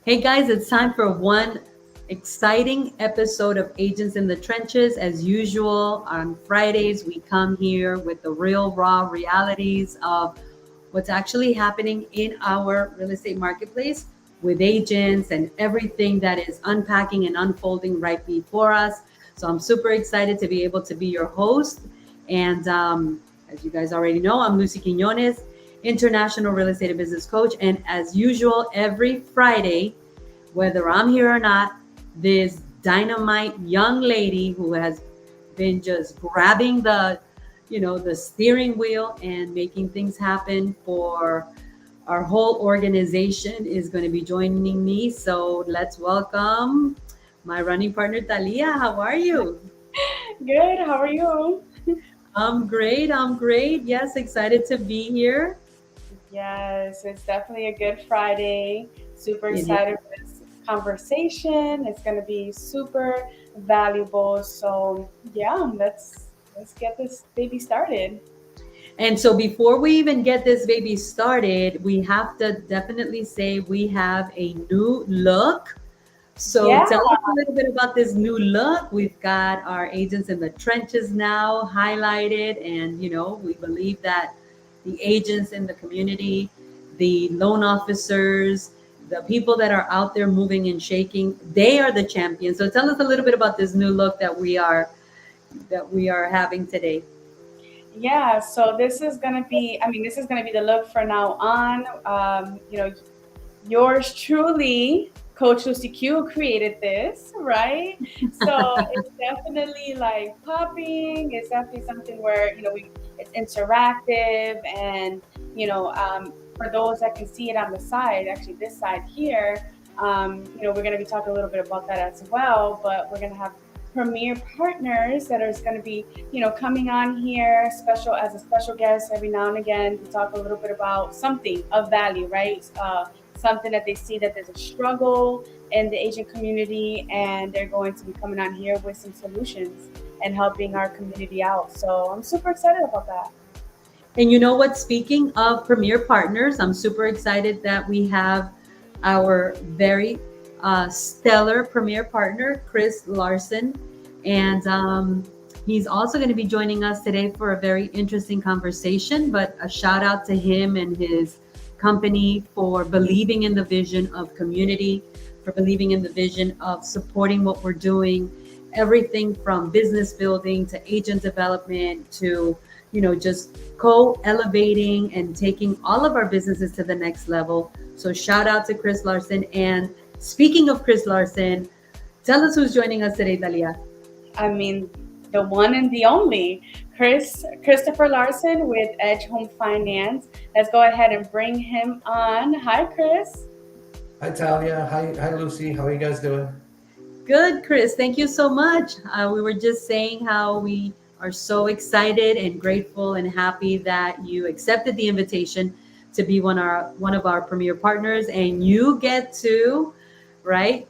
Hey guys, it's time for one exciting episode of Agents in the Trenches. As usual, on Fridays, we come here with the real, raw realities of what's actually happening in our real estate marketplace with agents and everything that is unpacking and unfolding right before us. So I'm super excited to be able to be your host. And as you guys already know, I'm Lucy Quinones, international real estate and business coach. And as usual, every Friday, whether I'm here or not, this dynamite young lady who has been just grabbing the steering wheel and making things happen for our whole organization is going to be joining me. So let's welcome my running partner, Talia. How are you? Good. How are you? I'm great. I'm great. Yes, excited to be here. Yes, it's definitely a good Friday. Super It is. excited for this conversation. It's going to be super valuable. So yeah, let's get this baby started. And so before we even get this baby started, we have to definitely say we have a new look. So Yeah. tell us a little bit about this new look. We've got our agents in the trenches now highlighted, and we believe that the agents in the community, the loan officers, the people that are out there moving and shaking, they are the champions. So tell us a little bit about this new look that we are having today. Yeah. So this is going to be, this is going to be the look for now on. Yours truly, Coach Lucy Q, created this, right? So it's definitely like popping. It's definitely something where it's interactive, and for those that can see it on the side, actually this side here, we're going to be talking a little bit about that as well. But we're going to have premier partners that are going to be coming on here special as a special guest every now and again to talk a little bit about something of value, right? Something that they see that there's a struggle in the Asian community, and they're going to be coming on here with some solutions and helping our community out. So I'm super excited about that. And you know what? Speaking of premier partners, I'm super excited that we have our very stellar premier partner, Chris Larson. And he's also going to be joining us today for a very interesting conversation. But a shout out to him and his company for believing in the vision of community, for believing in the vision of supporting what we're doing, everything from business building to agent development to just co-elevating and taking all of our businesses to the next level. So shout out to Chris Larson. And speaking of Chris Larson, tell us who's joining us today, Talia. I mean, the one and the only Christopher Larson with Edge Home Finance. Let's go ahead and bring him on. Hi, Chris. Hi Talia, hi Lucy, how are you guys doing? Good, Chris. Thank you so much. We were just saying how we are so excited and grateful and happy that you accepted the invitation to be one of our premier partners, and you get to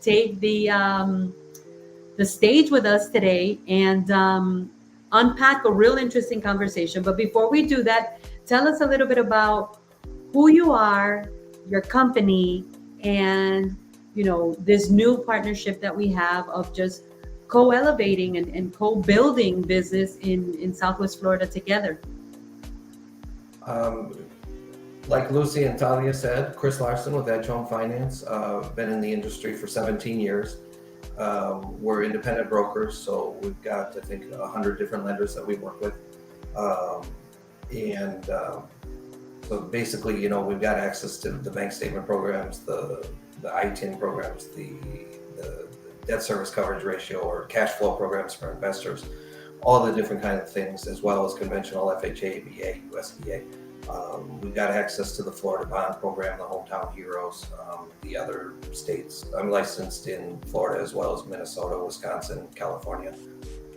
take the stage with us today and unpack a real interesting conversation. But before we do that, tell us a little bit about who you are, your company, and this new partnership that we have of just co-elevating and co-building business in Southwest Florida together. Um, like Lucy and Talia said, Chris Larson with Edge Home Finance. Been in the industry for 17 years. We're independent brokers, so we've got, I think, 100 different lenders that we work with. And so basically, we've got access to the bank statement programs, the ITIN programs, the debt service coverage ratio or cash flow programs for investors, all the different kind of things, as well as conventional FHA, VA, USDA. We've got access to the Florida bond program, the Hometown Heroes, the other states. I'm licensed in Florida as well as Minnesota, Wisconsin, California.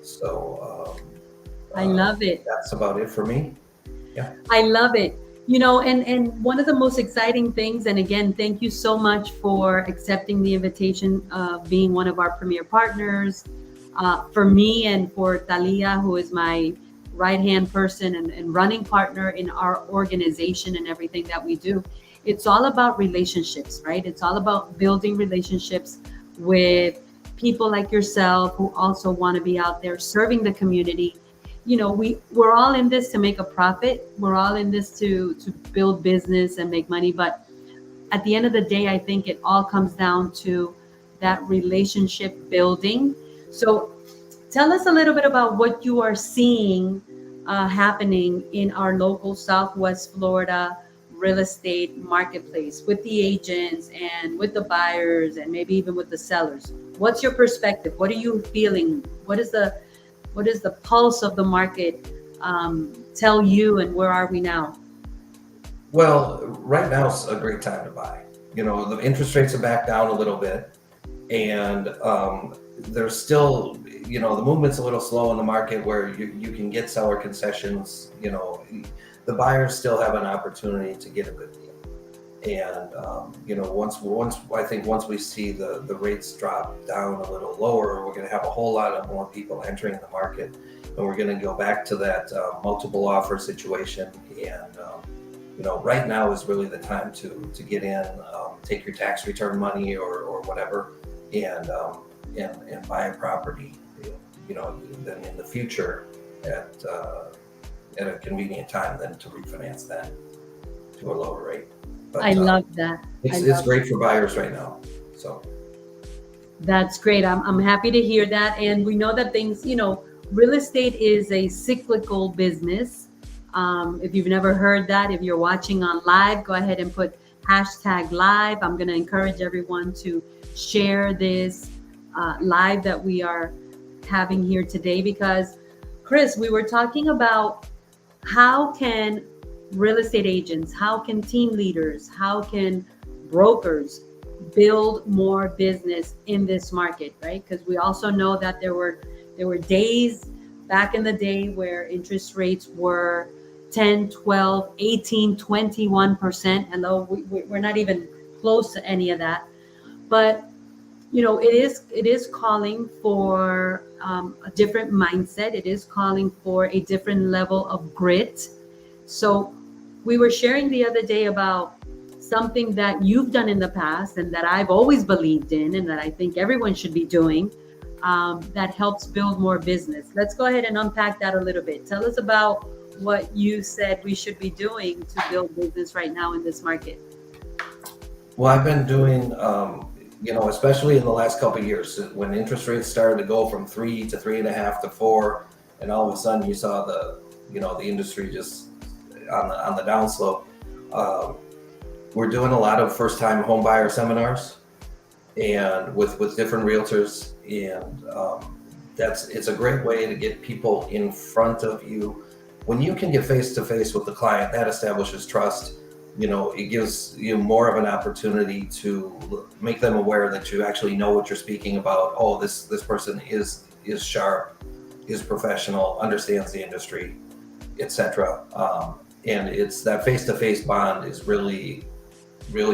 So I love it. That's about it for me. Yeah. I love it. And one of the most exciting things, and again, thank you so much for accepting the invitation of being one of our premier partners. For me and for Talia, who is my right hand person and running partner in our organization and everything that we do, it's all about relationships, right? It's all about building relationships with people like yourself who also want to be out there serving the community. We're all in this to make a profit. We're all in this to build business and make money, but at the end of the day, I think it all comes down to that relationship building. So tell us a little bit about what you are seeing happening in our local Southwest Florida real estate marketplace with the agents and with the buyers and maybe even with the sellers. What's your perspective? What are you feeling? What is the pulse of the market tell you, and where are we now? Well, right now is a great time to buy. The interest rates are back down a little bit, and there's still, the movement's a little slow in the market where you can get seller concessions. The buyers still have an opportunity to get a good deal. And once we see the rates drop down a little lower, we're going to have a whole lot of more people entering the market, and we're going to go back to that multiple offer situation. And right now is really the time to get in, take your tax return money or whatever, and buy a property. Then in the future at a convenient time, then to refinance that to a lower rate. But I love that. it's great for buyers right now. So That's great. I'm happy to hear that. And we know that things, real estate is a cyclical business. If you've never heard that, if you're watching on live, go ahead and put #live. I'm going to encourage everyone to share this live that we are having here today, because Chris, we were talking about how can real estate agents, how can team leaders, how can brokers build more business in this market, right? Because we also know that there were days back in the day where interest rates were 10, 12, 18, 21%. Hello, we're not even close to any of that. But it is calling for a different mindset. It is calling for a different level of grit. So we were sharing the other day about something that you've done in the past and that I've always believed in and that I think everyone should be doing, that helps build more business. Let's go ahead and unpack that a little bit. Tell us about what you said we should be doing to build business right now in this market. well, I've been doing, especially in the last couple of years, when interest rates started to go from 3 to 3.5 to 4, and all of a sudden you saw the industry just on the downslope. We're doing a lot of first-time home buyer seminars, and with different realtors, and it's a great way to get people in front of you. When you can get face-to-face with the client, that establishes trust. It gives you more of an opportunity to make them aware that you actually know what you're speaking about. Oh, this person is sharp, is professional, understands the industry, etc. And it's that face-to-face bond is really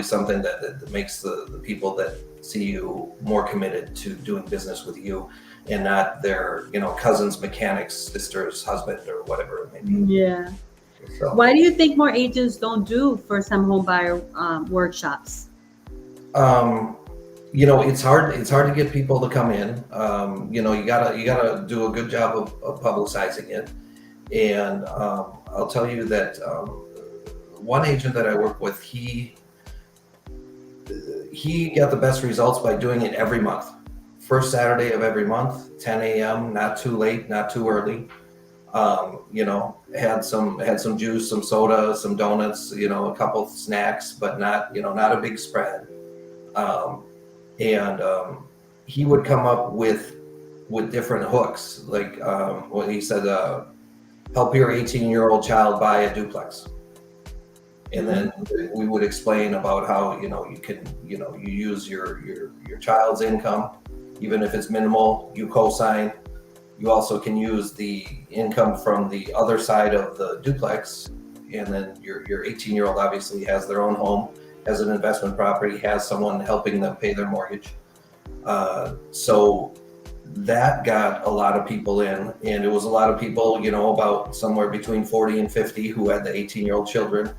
something that makes the people that see you more committed to doing business with you, and not their cousins, mechanics, sister's husband, or whatever it may be. Yeah. So, Why do you think more agents don't do first-time home buyer workshops? it's hard to get people to come in. You gotta do a good job of publicizing it. And I'll tell you that one agent that I work with, he got the best results by doing it every month. First Saturday of every month, 10 a.m., not too late, not too early. Had some juice, some soda, some donuts, a couple of snacks, but not a big spread. And he would come up with different hooks, like what he said, help your 18-year-old child buy a duplex. And then we would explain about how you can you use your child's income, even if it's minimal, you co-sign. You also can use the income from the other side of the duplex, and then your 18-year-old obviously has their own home, has an investment property, has someone helping them pay their mortgage. So that got a lot of people in, and it was a lot of people, about somewhere between 40 and 50 who had the 18-year-old children,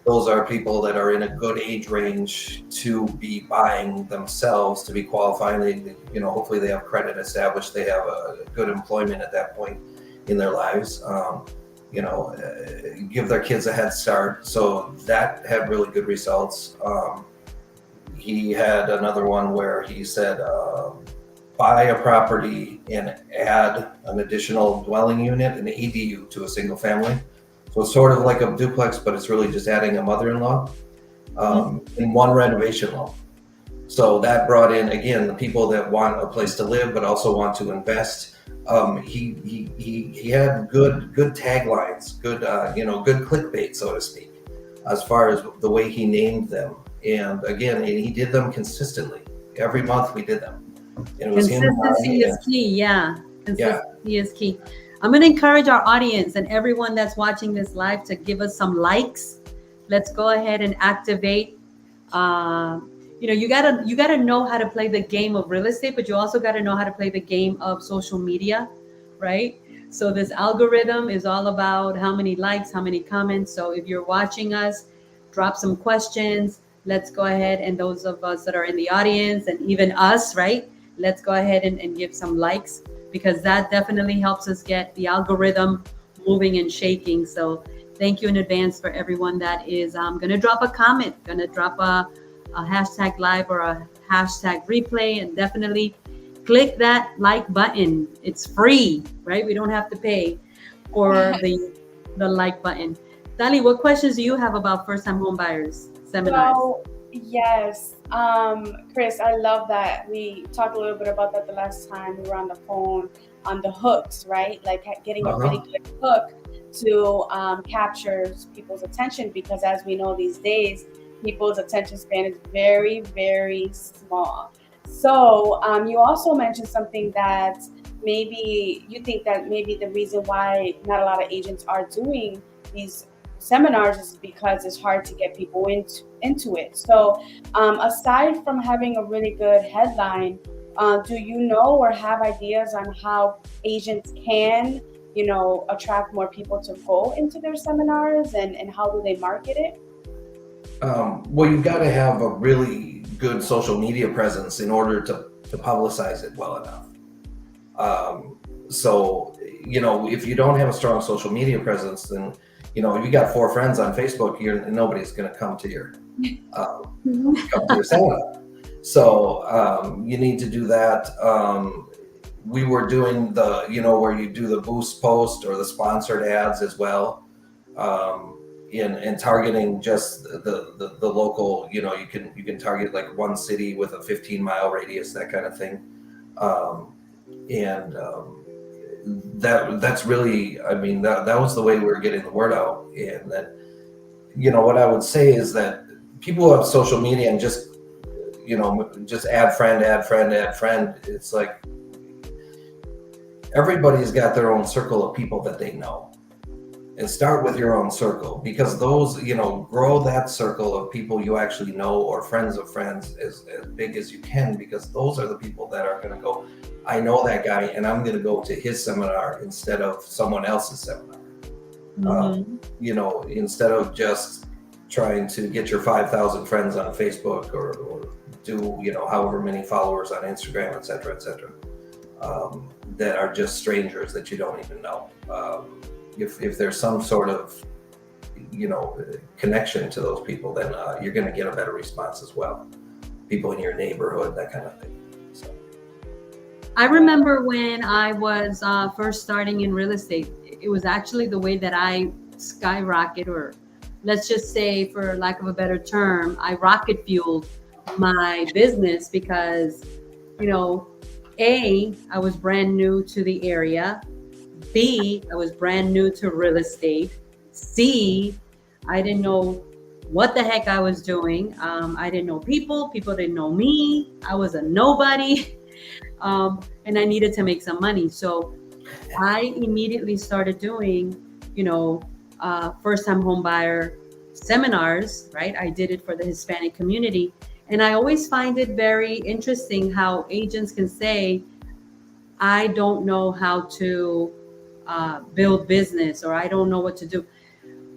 those are people that are in a good age range to be buying themselves, to be qualifying. Hopefully they have credit established, they have a good employment at that point in their lives. Give their kids a head start. So that had really good results. He had another one where he said, buy a property and add an additional dwelling unit, an ADU, to a single family. So it's sort of like a duplex, but it's really just adding a mother-in-law in one renovation loan. So that brought in, again, the people that want a place to live but also want to invest. He had good taglines, good clickbait, so to speak, as far as the way he named them. And again, he did them consistently. Every month we did them. And it was Consistency is key. Yeah. Consistency is key. I'm going to encourage our audience and everyone that's watching this live to give us some likes. Let's go ahead and activate. You gotta know how to play the game of real estate, but you also got to know how to play the game of social media, right? So this algorithm is all about how many likes, how many comments. So if you're watching us, drop some questions. Let's go ahead, and those of us that are in the audience and even us, right? Let's go ahead and give some likes, because that definitely helps us get the algorithm moving and shaking. So thank you in advance for everyone that is going to drop a comment, going to drop a hashtag live or a hashtag replay, and definitely click that like button. It's free, right? We don't have to pay for the like button. Dali, what questions do you have about first-time home buyers seminars? So, yes, Chris, I love that. We talked a little bit about that the last time we were on the phone, on the hooks, right? Like getting a really good hook to capture people's attention, because as we know these days, people's attention span is very, very small. So you also mentioned something that maybe you think that maybe the reason why not a lot of agents are doing these seminars is because it's hard to get people into it. So aside from having a really good headline, do you know or have ideas on how agents can, attract more people to go into their seminars, and how do they market it? Well, you've got to have a really good social media presence in order to publicize it well enough. So, if you don't have a strong social media presence, then, if you got 4 friends on Facebook, nobody's going to come to your seminar. So you need to do that. We were doing where you do the boost post or the sponsored ads as well. In targeting just the local, you can target like one city with a 15-mile radius, that kind of thing. That's really, that was the way we were getting the word out. And that, what I would say is that people who have social media and just add friend. It's like everybody's got their own circle of people that they know. And start with your own circle, because those, grow that circle of people you actually know, or friends of friends, as big as you can, because those are the people that are going to go, I know that guy, and I'm going to go to his seminar instead of someone else's seminar. Instead of just trying to get your 5,000 friends on Facebook or do, however many followers on Instagram, et cetera, that are just strangers that you don't even know. If there's some sort of, connection to those people, then you're going to get a better response as well. People in your neighborhood, that kind of thing. So. I remember when I was first starting in real estate, it was actually the way that I skyrocket, or let's just say, for lack of a better term, I rocket fueled my business, because, A, I was brand new to the area. B, I was brand new to real estate. C, I didn't know what the heck I was doing. I didn't know people. People didn't know me. I was a nobody. And I needed to make some money. So I immediately started doing, first-time home buyer seminars, right? I did it for the Hispanic community. And I always find it very interesting how agents can say, I don't know how to build business, or I don't know what to do.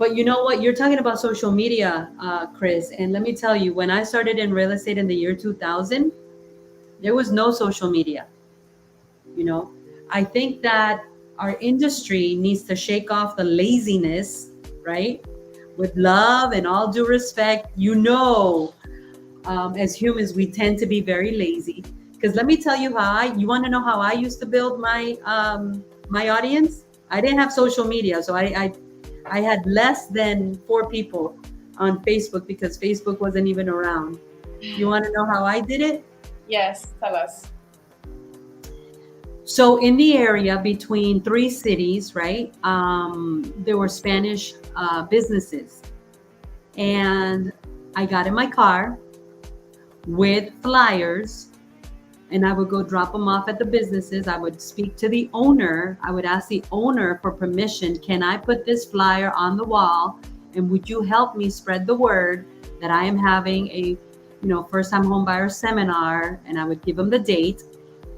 But you know what? You're talking about social media, Chris. And let me tell you, when I started in real estate in the year 2000, there was no social media. You know, I think that our industry needs to shake off the laziness, right? With love and all due respect, as humans, we tend to be very lazy. Because let me tell you you want to know how I used to build my audience? I didn't have social media. So I had less than 4 people on Facebook because Facebook wasn't even around. You want to know how I did it? Yes, tell us. So in the area between 3 cities, right, there were Spanish businesses. And I got in my car with flyers and I would go drop them off at the businesses. I would speak to the owner. I would ask the owner for permission. Can I put this flyer on the wall? And would you help me spread the word that I am having a, first time home buyer seminar? And I would give them the date.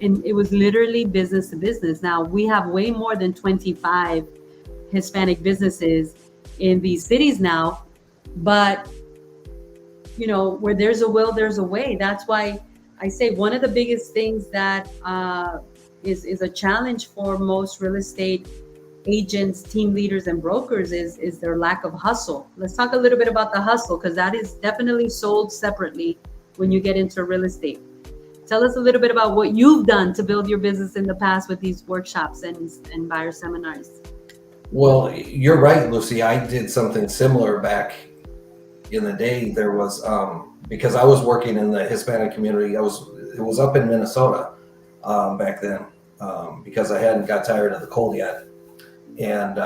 And it was literally business to business. Now we have way more than 25 Hispanic businesses in these cities now, but where there's a will, there's a way. That's why I say one of the biggest things that is a challenge for most real estate agents, team leaders, and brokers is their lack of hustle. Let's talk a little bit about the hustle, because that is definitely sold separately when you get into real estate. Tell us a little bit about what you've done to build your business in the past with these workshops and buyer seminars. Well, you're right, Lucy. I did something similar back in the day. There was because I was working in the Hispanic community. It was up in Minnesota back then because I hadn't got tired of the cold yet, and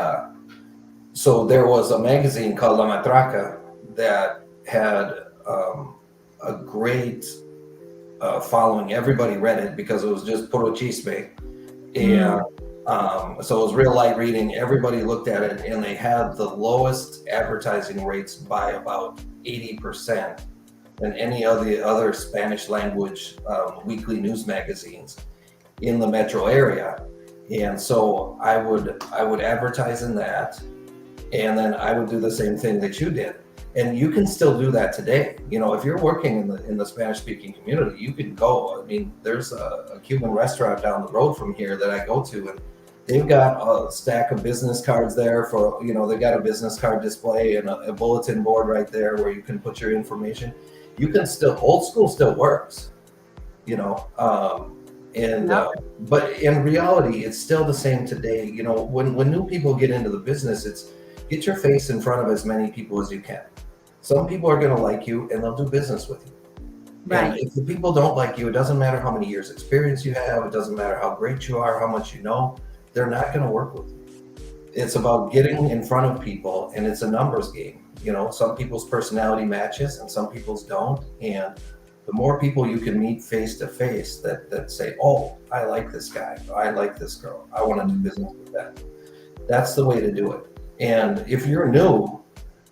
so there was a magazine called La Matraca that had a great following. Everybody read it because it was just puro chisme, and so it was real light reading. Everybody looked at it, and they had the lowest advertising rates by about 80% than any of the other Spanish language weekly news magazines in the metro area. And so I would advertise in that, and then I would do the same thing that you did. And you can still do that today. If you're working in the Spanish speaking community, you can go. I mean, there's a Cuban restaurant down the road from here that I go to, and they've got a stack of business cards there for, they've got a business card display and a bulletin board right there where you can put your information. You can still, old school still works, but in reality, it's still the same today. When new people get into the business, it's get your face in front of as many people as you can. Some people are going to like you and they'll do business with you. Right. And if the people don't like you, it doesn't matter how many years experience you have. It doesn't matter how great you are, how much you know. They're not going to work with you. It's about getting in front of people, and it's a numbers game. Some people's personality matches and some people's don't. And the more people you can meet face to face that say, oh, I like this guy, I like this girl, I want to do business with them. That's the way to do it. And if you're new,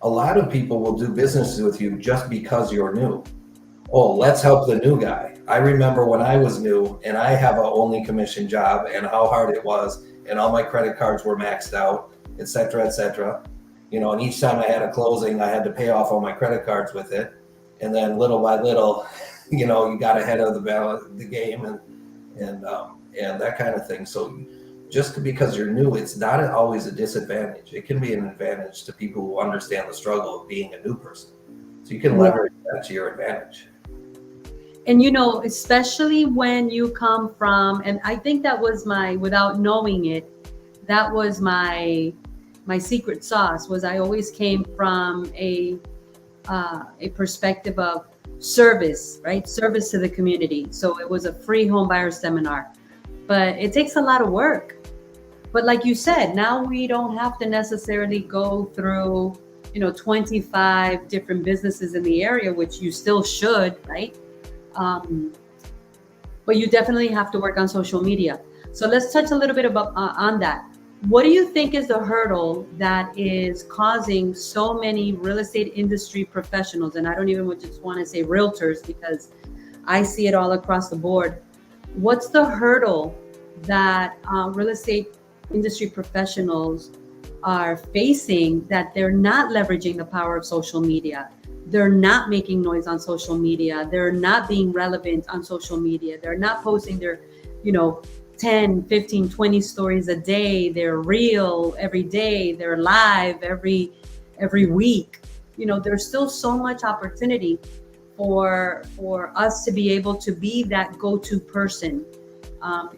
a lot of people will do business with you just because you're new. Oh, let's help the new guy. I remember when I was new and I have a only commission job and how hard it was, and all my credit cards were maxed out, et cetera, et cetera. And each time I had a closing, I had to pay off all my credit cards with it. And then little by little, you got ahead of the game and that kind of thing. So just because you're new, it's not always a disadvantage. It can be an advantage to people who understand the struggle of being a new person. So you can leverage that to your advantage. And especially when you come from, and I think that was without knowing it, that was my secret sauce. Was I always came from a perspective of service, right? Service to the community. So it was a free home buyer seminar, but it takes a lot of work. But like you said, now we don't have to necessarily go through, 25 different businesses in the area, which you still should, right? But you definitely have to work on social media. So let's touch a little bit about on that. What do you think is the hurdle that is causing so many real estate industry professionals, and I don't even just want to say realtors because I see it all across the board. What's the hurdle that real estate industry professionals are facing that they're not leveraging the power of social media. They're not making noise on social media. They're not being relevant on social media. They're not posting their, 10, 15, 20 stories a day. They're real every day. They're live every week. There's still so much opportunity for us to be able to be that go-to person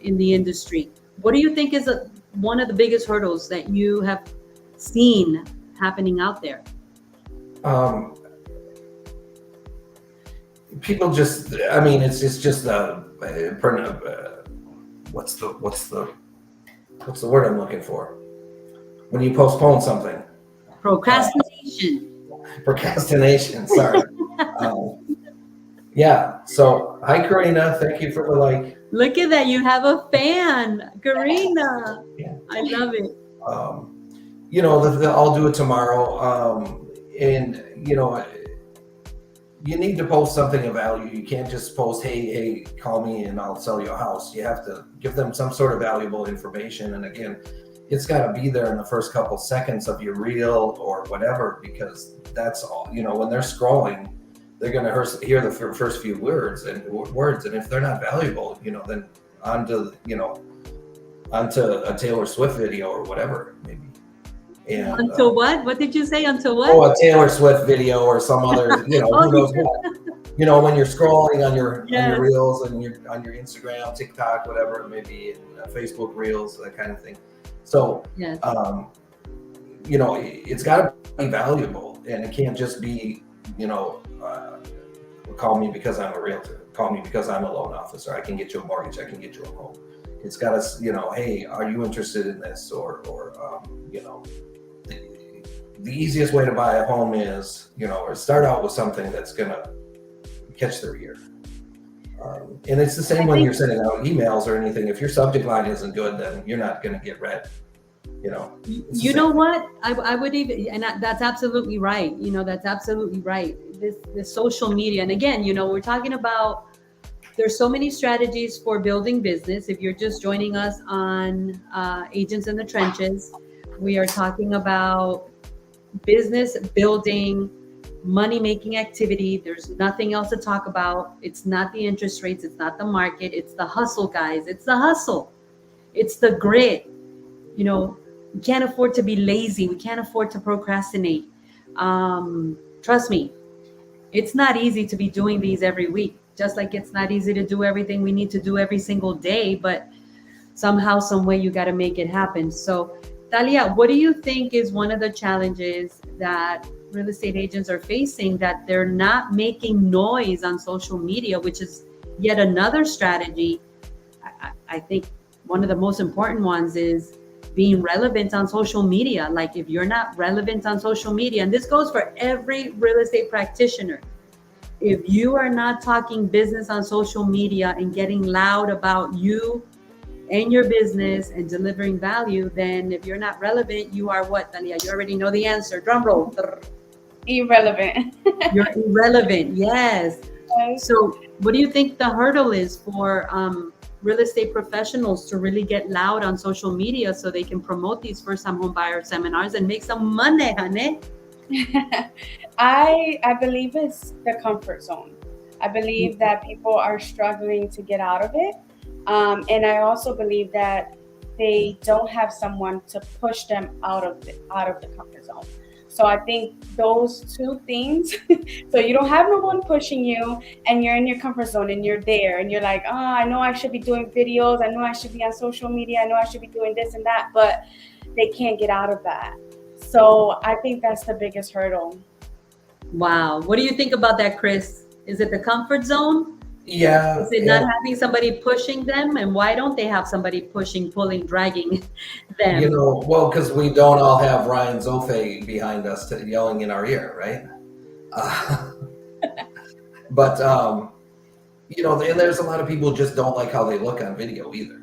in the industry. What do you think is one of the biggest hurdles that you have seen happening out there? People just, I mean, it's just what's the word I'm looking for? When you postpone something. Procrastination. Sorry. Yeah. So, hi, Karina. Thank you for the like. Look at that. You have a fan, Karina. Yeah. I love it. I'll do it tomorrow. And, you need to post something of value. You can't just post, hey, call me and I'll sell you a house. You have to give them some sort of valuable information. And again, it's got to be there in the first couple seconds of your reel or whatever, because that's all, when they're scrolling, they're going to hear the first few words. And if they're not valuable, then onto a Taylor Swift video or whatever, maybe. And, until what? What did you say? Until what? Oh, a Taylor Swift video or some other, who knows what. When you're scrolling on your reels and on your Instagram, TikTok, whatever it may be, Facebook reels, that kind of thing. So, yes. It's got to be valuable, and it can't just be, call me because I'm a realtor, call me because I'm a loan officer. I can get you a mortgage. I can get you a home. It's got to, hey, are you interested in this? Or the easiest way to buy a home is, or start out with something that's going to catch their ear. And it's the same when you're sending out emails or anything. If your subject line isn't good, then you're not going to get read. You know what? I would even, and that's absolutely right. That's absolutely right. This social media. And again, we're talking about, there's so many strategies for building business. If you're just joining us on Agents in the Trenches, we are talking about business building, money-making activity. There's nothing else to talk about. It's not the interest rates. It's not the market. It's the hustle, guys. It's the hustle. It's the grit. We can't afford to be lazy. We can't afford to procrastinate. Trust me, it's not easy to be doing these every week, just like it's not easy to do everything we need to do every single day, but somehow, some way, you got to make it happen. So, Talia, what do you think is one of the challenges that real estate agents are facing, that they're not making noise on social media, which is yet another strategy? I think one of the most important ones is being relevant on social media. Like, if you're not relevant on social media, and this goes for every real estate practitioner, if you are not talking business on social media and getting loud about you and your business and delivering value, then if you're not relevant, you are what, Talia? You already know the answer. Drum roll. Irrelevant. You're irrelevant. Yes. So what do you think the hurdle is for real estate professionals to really get loud on social media so they can promote these first-time home buyer seminars and make some money, honey? I believe it's the comfort zone. I believe that people are struggling to get out of it. And I also believe that they don't have someone to push them out of the comfort zone. So I think those two things, so you don't have no one pushing you and you're in your comfort zone and you're there and you're like, I know I should be doing videos. I know I should be on social media. I know I should be doing this and that, but they can't get out of that. So I think that's the biggest hurdle. Wow. What do you think about that, Chris? Is it the comfort zone? Yeah. Is it not having somebody pushing them? And why don't they have somebody pushing, pulling, dragging them? Because we don't all have Ryan Zofe behind us yelling in our ear, right? But, and there's a lot of people who just don't like how they look on video either.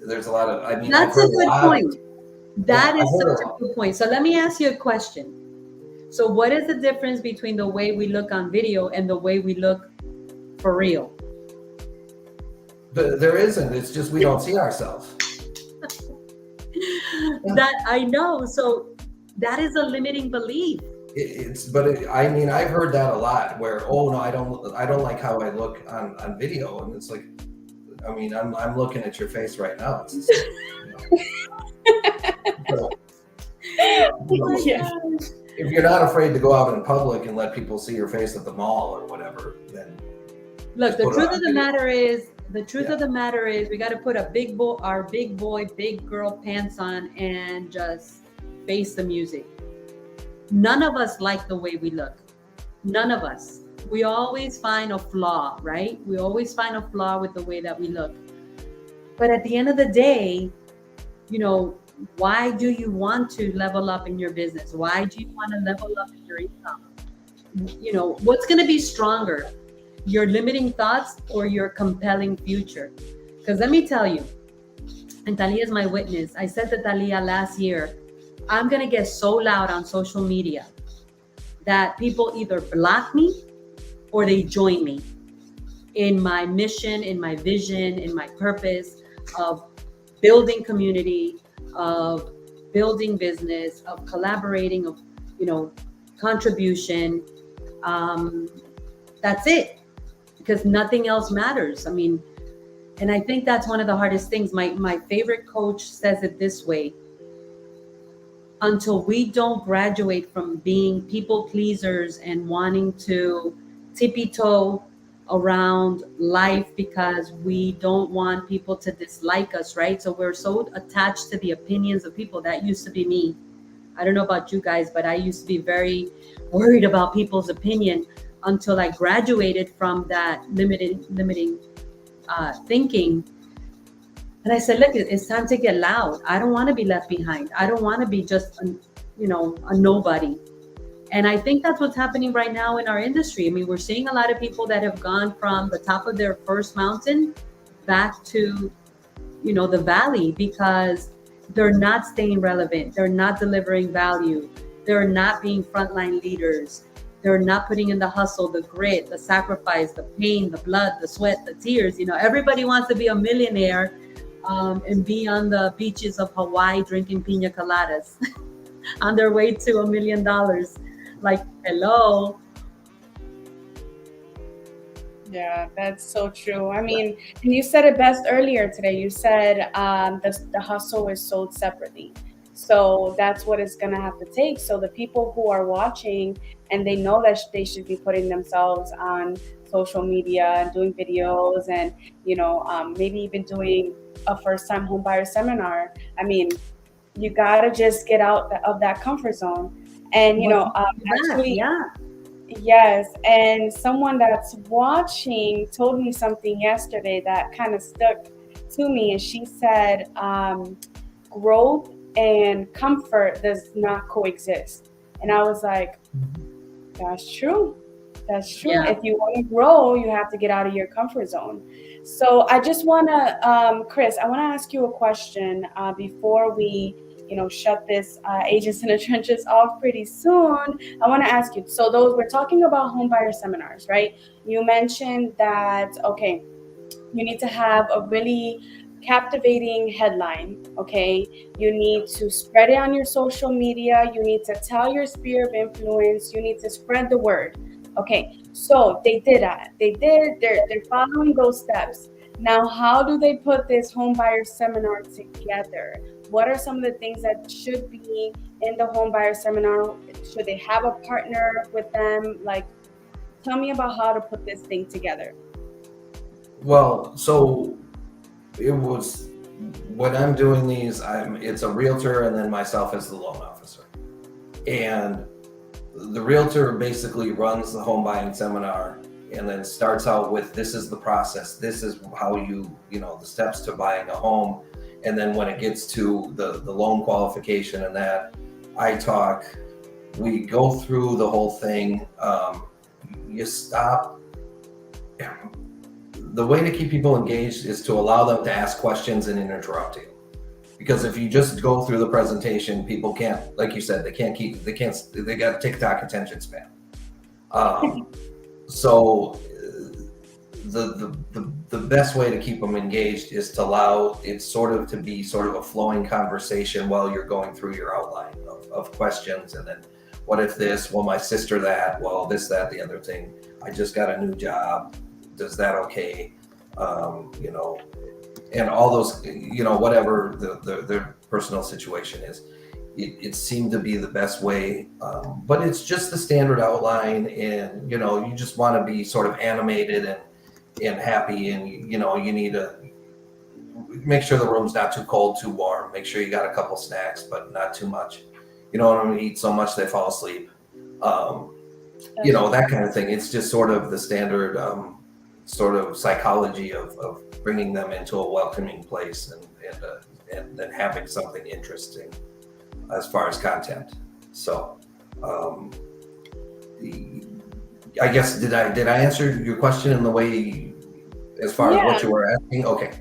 There's a lot of, that's a good point. That is such a good point. So let me ask you a question. So what is the difference between the way we look on video and the way we look for real? But there isn't. It's just we don't see ourselves. That I know. So that is a limiting belief. I mean, I've heard that a lot where, oh no, I don't like how I look on video. And it's like, I mean, I'm looking at your face right now. It's just, so, Oh my Yeah. gosh. if you're not afraid to go out in public and let people see your face at the mall or whatever, then Look, just the put it truth on of the video. matter is, Yeah. we got to put our big boy, big girl pants on and just face the music. None of us like the way we look. None of us. We always find a flaw, right? We always find a flaw with the way that we look. But at the end of the day, you know, why do you want to level up in your business? Why do you want to level up in your income? You know, what's going to be stronger, your limiting thoughts or your compelling future? Because let me tell you, and Talia is my witness. I said to Talia last year, I'm going to get so loud on social media that people either block me or they join me in my mission, in my vision, in my purpose of building community, of building business, of collaborating, of, you know, contribution. Um, that's it, because nothing else matters. I mean, and I think that's one of the hardest things. My favorite coach says it this way: until we don't graduate from being people pleasers and wanting to tippy toe around life because we don't want people to dislike us, right? So we're so attached to the opinions of people. That used to be me. I don't know about you guys, but I used to be very worried about people's opinion until I graduated from that limiting thinking. And I said, look, it's time to get loud. I don't want to be left behind. I don't want to be just, a nobody. And I think that's what's happening right now in our industry. I mean, we're seeing a lot of people that have gone from the top of their first mountain back to, the valley, because they're not staying relevant. They're not delivering value. They're not being frontline leaders. They're not putting in the hustle, the grit, the sacrifice, the pain, the blood, the sweat, the tears. Everybody wants to be a millionaire and be on the beaches of Hawaii drinking pina coladas on their way to $1 million. Like, hello. Yeah, that's so true. I mean, and you said it best earlier today. You said the hustle is sold separately. So that's what it's going to have to take. So the people who are watching and they know that they should be putting themselves on social media and doing videos and, maybe even doing a first time home buyer seminar. I mean, you got to just get out of that comfort zone. And, actually, Yeah. yes, and someone that's watching told me something yesterday that kind of stuck to me, and she said, growth and comfort does not coexist. And I was like, that's true. That's true. Yeah. If you want to grow, you have to get out of your comfort zone. So I just want to, Chris, I want to ask you a question before we, shut this Agents in the Trenches off pretty soon. I want to ask you, so we're talking about home buyer seminars, right? You mentioned that, okay, you need to have a really captivating headline, okay? You need to spread it on your social media. You need to tell your sphere of influence. You need to spread the word. Okay, so they did that. They're following those steps. Now, how do they put this home buyer seminar together? What are some of the things that should be in the home buyer seminar? Should they have a partner with them? Like, tell me about how to put this thing together. Well, so it was when I'm doing these, it's a realtor and then myself as the loan officer. And the realtor basically runs the home buying seminar and then starts out with, this is the process. This is how the steps to buying a home. And then when it gets to the loan qualification and that, we go through the whole thing. You stop. The way to keep people engaged is to allow them to ask questions and interrupt you. Because if you just go through the presentation, people can't, like you said, they got TikTok attention span. So the best way to keep them engaged is to allow it sort of to be sort of a flowing conversation while you're going through your outline of questions. And then what if this, well, my sister that, well, this, that, the other thing, I just got a new job, does that okay? You know, and all those, you know, whatever their personal situation is. It seemed to be the best way, but it's just the standard outline, and you know, you just want to be sort of animated and happy, and you know, you need to make sure the room's not too cold, too warm. Make sure you got a couple snacks, but not too much. You don't want to eat so much they fall asleep. You know, that kind of thing. It's just sort of the standard sort of psychology of bringing them into a welcoming place and then having something interesting as far as content. So I guess did I answer your question in the way as far as what you were asking? Okay.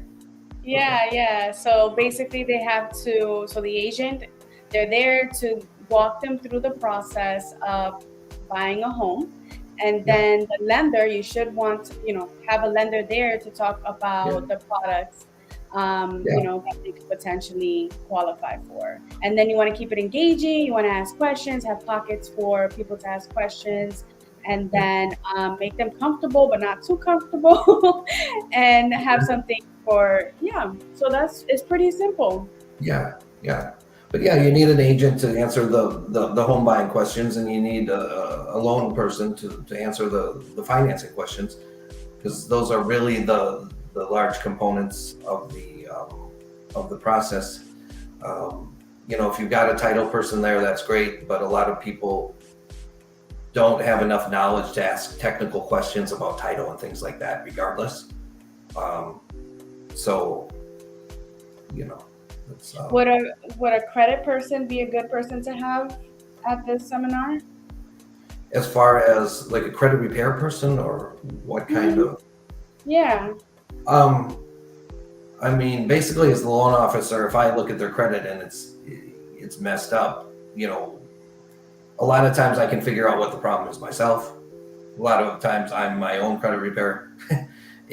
Yeah. So basically they have to, so the agent, they're there to walk them through the process of buying a home. And then the lender, you should want to, you know, have a lender there to talk about the products you know, that they could potentially qualify for. And then you want to keep it engaging. You want to ask questions, have pockets for people to ask questions, and then make them comfortable, but not too comfortable, and have something for, so it's pretty simple. But you need an agent to answer the home buying questions, and you need a loan person to answer the financing questions, because those are really the large components of the process. You know, if you've got a title person there, that's great, but a lot of people don't have enough knowledge to ask technical questions about title and things like that, regardless. So, you know, it's, would a credit person be a good person to have at this seminar? As far as like a credit repair person, or what kind of? Yeah. I mean, basically, as the loan officer, if I look at their credit and it's messed up, you know, a lot of times I can figure out what the problem is myself. A lot of times I'm my own credit repair,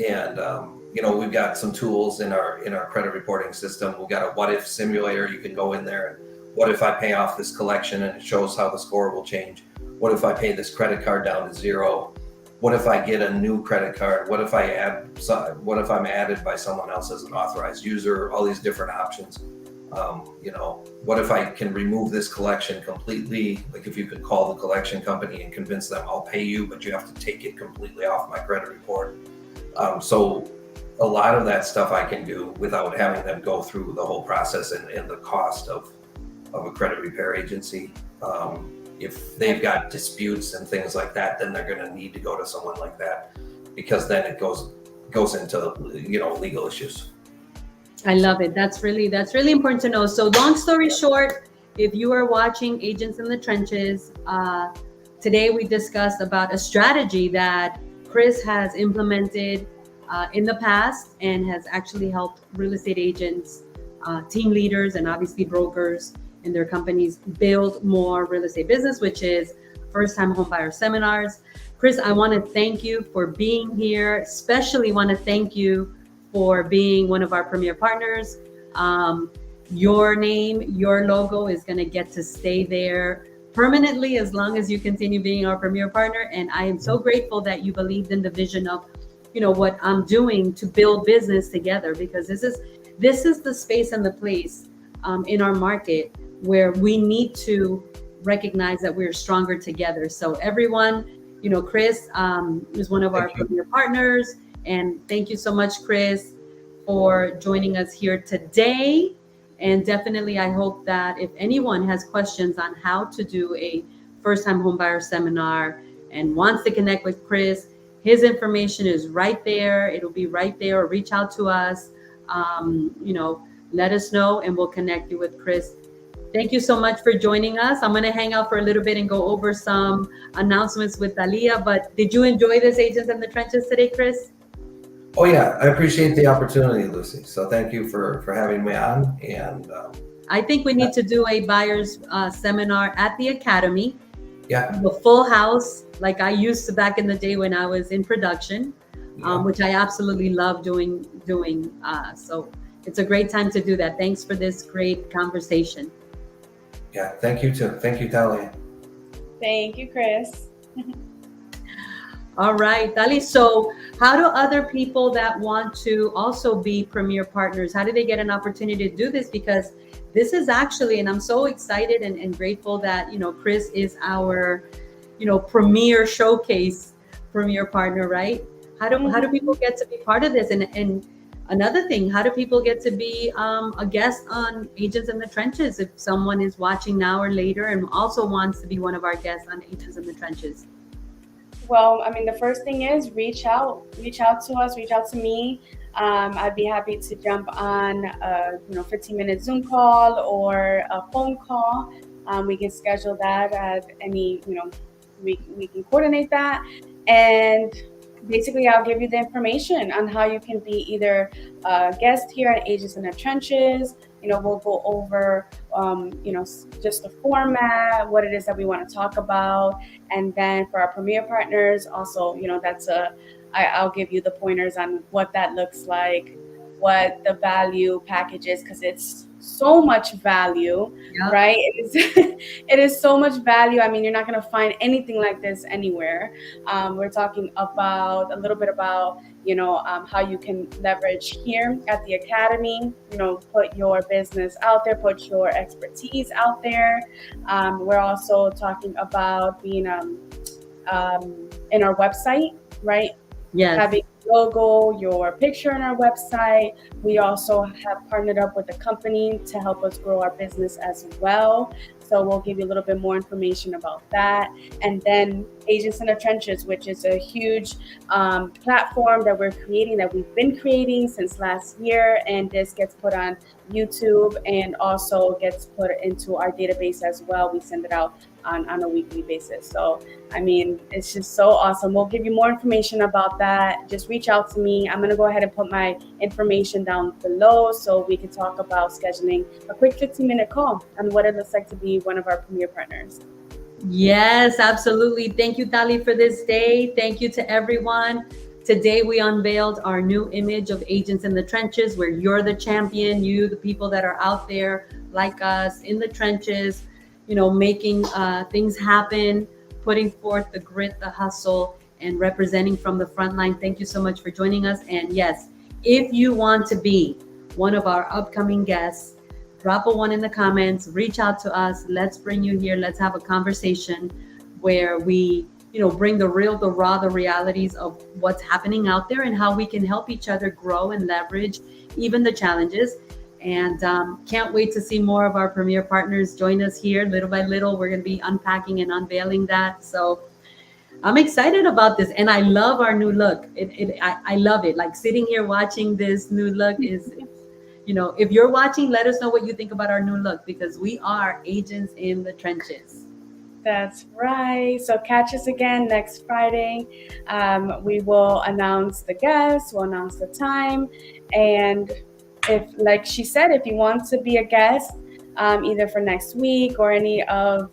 and you know, we've got some tools in our credit reporting system. We've got a what if simulator. You can go in there and what if I pay off this collection and it shows how the score will change? What if I pay this credit card down to zero? What if I get a new credit card? What if what if I'm added by someone else as an authorized user? All these different options. You know, what if I can remove this collection completely? Like if you could call the collection company and convince them I'll pay you, but you have to take it completely off my credit report. So a lot of that stuff I can do without having them go through the whole process and the cost of a credit repair agency. If they've got disputes and things like that, then they're going to need to go to someone like that, because then it goes into, you know, legal issues. I love it. That's really important to know. So long story short, if you are watching Agents in the Trenches, today we discussed about a strategy that Chris has implemented in the past and has actually helped real estate agents, team leaders, and obviously brokers in their companies build more real estate business, which is first-time home buyer seminars. Chris, I want to thank you for being here. Especially want to thank you for being one of our premier partners. Your name, your logo is going to get to stay there permanently as long as you continue being our premier partner. And I am so grateful that you believed in the vision of, you know, what I'm doing to build business together, because this is the space and the place in our market where we need to recognize that we're stronger together. So everyone, you know, Chris is one of our premier partners. And thank you so much, Chris, for joining us here today. And definitely, I hope that if anyone has questions on how to do a first-time homebuyer seminar and wants to connect with Chris, his information is right there. It'll be right there. Or reach out to us. You know, let us know, and we'll connect you with Chris. Thank you so much for joining us. I'm going to hang out for a little bit and go over some announcements with Dalia. But did you enjoy this Agents in the Trenches today, Chris? Oh yeah, I appreciate the opportunity, Lucy. So thank you for having me on. And I think we need to do a buyer's seminar at the Academy. Yeah. The full house, like I used to back in the day when I was in production. Yeah. which I absolutely love doing. So it's a great time to do that. Thanks for this great conversation. Yeah. Thank you too. Thank you, Talia. Thank you, Chris. All right, Dali. So, how do other people that want to also be premier partners, how do they get an opportunity to do this? Because this is actually, and I'm so excited and grateful that, Chris is our, premier showcase premier partner, right? How do people Mhm. get to be part of this? And another thing, how do people get to be a guest on Agents in the Trenches if someone is watching now or later and also wants to be one of our guests on Agents in the Trenches? Well, I mean, the first thing is reach out to us, reach out to me. I'd be happy to jump on a 15-minute Zoom call or a phone call. We can schedule that at any, we can coordinate that. And basically, I'll give you the information on how you can be either a guest here at Agents in the Trenches. We'll go over, just the format, what it is that we want to talk about. And then for our premier partners, also, I'll give you the pointers on what that looks like, what the value package is, because it's so much value, Yeah. right? It is so much value. I mean, you're not going to find anything like this anywhere. We're talking about a little bit about, how you can leverage here at the academy, put your business out there, put your expertise out there. We're also talking about being in our website, right? Yes. Having logo, your picture on our website. We also have partnered up with a company to help us grow our business as well. So we'll give you a little bit more information about that. And then Agents in the Trenches, which is a huge platform that we've been creating since last year. And this gets put on YouTube and also gets put into our database as well. We send it out on a weekly basis. So I mean, it's just so awesome. We'll give you more information about that. Just reach out to me. I'm going to go ahead and put my information down below so we can talk about scheduling a quick 15-minute call on what it looks like to be one of our premier partners. Yes, absolutely. Thank you, Tali, for this day. Thank you to everyone. Today, we unveiled our new image of Agents in the Trenches, where you're the champion, the people that are out there like us in the trenches, making things happen, putting forth the grit, the hustle, and representing from the front line. Thank you so much for joining us. And yes, if you want to be one of our upcoming guests, drop a one in the comments, reach out to us. Let's bring you here. Let's have a conversation where we, bring the real, the raw, the realities of what's happening out there and how we can help each other grow and leverage even the challenges. And can't wait to see more of our premier partners join us here little by little. We're going to be unpacking and unveiling that. So I'm excited about this, and I love our new look. I love it. Like sitting here watching this new look is, if you're watching, let us know what you think about our new look because we are Agents in the Trenches. That's right. So catch us again next Friday. We will announce the guests, we'll announce the time. And if, like she said, if you want to be a guest, either for next week or any of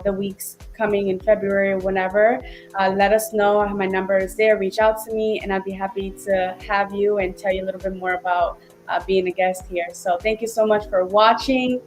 the weeks coming in February or whenever, let us know. My number is there. Reach out to me, and I'd be happy to have you and tell you a little bit more about being a guest here. So thank you so much for watching.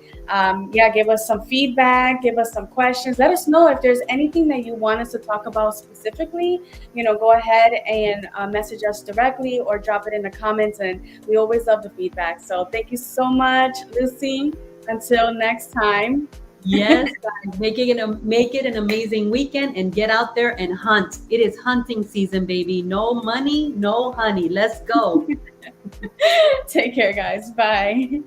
Give us some feedback, give us some questions. Let us know if there's anything that you want us to talk about specifically. Go ahead and message us directly or drop it in the comments, and we always love the feedback. So thank you so much, Lucy. Until next time. Yes, guys, make it an amazing weekend and get out there and hunt. It is hunting season, baby. No money, no honey. Let's go. Take care, guys. Bye.